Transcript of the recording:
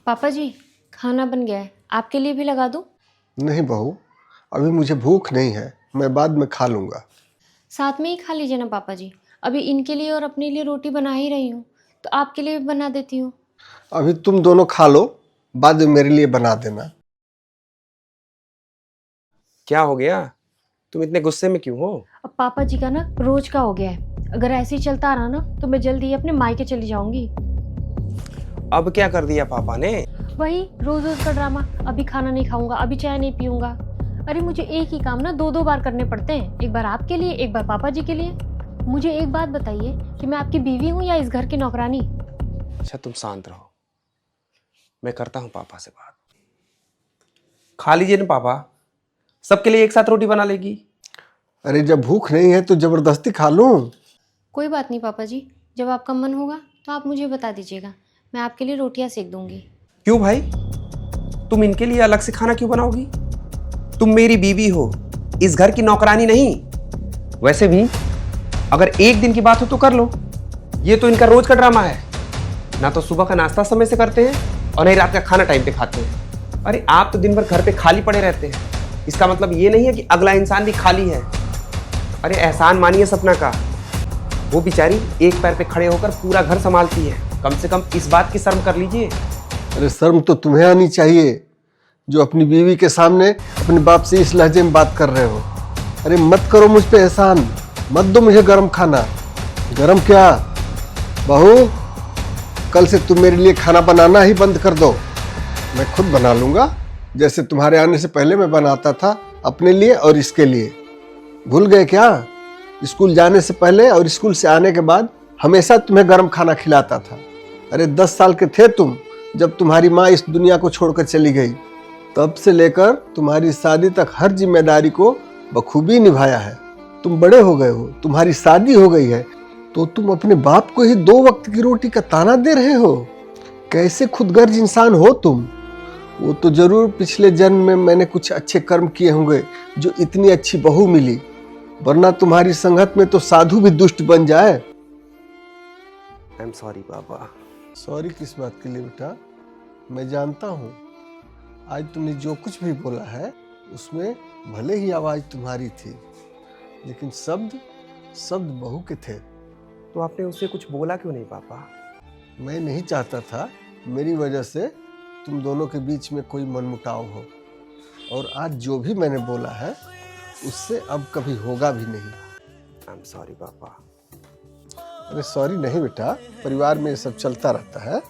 पापा जी, खाना बन गया है, आपके लिए भी लगा दूं? नहीं बहू, अभी मुझे भूख नहीं है, मैं बाद में खा लूँगा। साथ में ही खा लीजिए ना पापा जी। अभी इनके लिए और अपने लिए रोटी बना ही रही हूँ, तो आपके लिए भी बना देती हूँ। अभी तुम दोनों खा लो, बाद में मेरे लिए बना देना। क्या हो गया? तुम इतने गुस्से में क्यों हो? अब पापा जी का ना रोज का हो गया है। अगर ऐसे ही चलता रहा ना तो मैं जल्दी ही अपने मायके चली जाऊंगी। अब क्या कर दिया पापा ने? वही रोज रोज का ड्रामा। अभी खाना नहीं खाऊंगा, अभी चाय नहीं पीऊंगा। अरे मुझे एक ही काम ना दो दो बार करने पड़ते हैं, एक बार आपके लिए, एक बार पापा जी के लिए। मुझे एक बात बताइए कि मैं आपकी बीवी हूँ या इस घर की नौकरानी? अच्छा तुम शांत रहो, मैं करता हूँ पापा से बात। खा लीजिए ना पापा, सबके लिए एक साथ रोटी बना लेगी। अरे जब भूख नहीं है तो जबरदस्ती खा लूँ? कोई बात नहीं पापा जी, जब आपका मन होगा तो आप मुझे बता दीजिएगा, मैं आपके लिए रोटियां सेक दूंगी। क्यों भाई, तुम इनके लिए अलग से खाना क्यों बनाओगी? तुम मेरी बीवी हो, इस घर की नौकरानी नहीं। वैसे भी अगर एक दिन की बात हो तो कर लो, ये तो इनका रोज का ड्रामा है। ना तो सुबह का नाश्ता समय से करते हैं और नहीं रात का खाना टाइम पे खाते हैं। अरे आप तो दिन भर घर पे खाली पड़े रहते हैं, इसका मतलब ये नहीं है कि अगला इंसान भी खाली है। अरे एहसान मानिए सपना का, वो बेचारी एक पैर पे खड़े होकर पूरा घर संभालती है, कम से कम इस बात की शर्म कर लीजिए। अरे शर्म तो तुम्हें आनी चाहिए, जो अपनी बीवी के सामने अपने बाप से इस लहजे में बात कर रहे हो। अरे मत करो मुझ पे एहसान, मत दो मुझे गरम खाना। गरम क्या बहू, कल से तुम मेरे लिए खाना बनाना ही बंद कर दो। मैं खुद बना लूँगा, जैसे तुम्हारे आने से पहले मैं बनाता था अपने लिए और इसके लिए। भूल गए क्या? स्कूल जाने से पहले और स्कूल से आने के बाद हमेशा तुम्हें गर्म खाना खिलाता था। अरे 10 साल के थे तुम जब तुम्हारी माँ इस दुनिया को छोड़कर चली गई। तब से लेकर तुम्हारी शादी तक हर जिम्मेदारी को बखूबी निभाया है। तुम बड़े हो गए हो, तुम्हारी शादी हो गई है, तो तुम अपने बाप को ही 2 वक्त की रोटी का ताना दे रहे हो। कैसे खुदगर्ज इंसान हो तुम। वो तो जरूर पिछले जन्म में मैंने कुछ अच्छे कर्म किए होंगे जो इतनी अच्छी बहू मिली, वरना तुम्हारी संगत में तो साधु भी दुष्ट बन जाए। आई एम सॉरी पापा। सॉरी किस बात के लिए बेटा? मैं जानता हूँ आज तुमने जो कुछ भी बोला है उसमें भले ही आवाज तुम्हारी थी, लेकिन शब्द शब्द बहू के थे। तो आपने उसे कुछ बोला क्यों नहीं पापा? मैं नहीं चाहता था मेरी वजह से तुम दोनों के बीच में कोई मनमुटाव हो, और आज जो भी मैंने बोला है उससे अब कभी होगा भी नहीं। आई एम सॉरी पापा। अरे सॉरी नहीं बेटा, परिवार में ये सब चलता रहता है।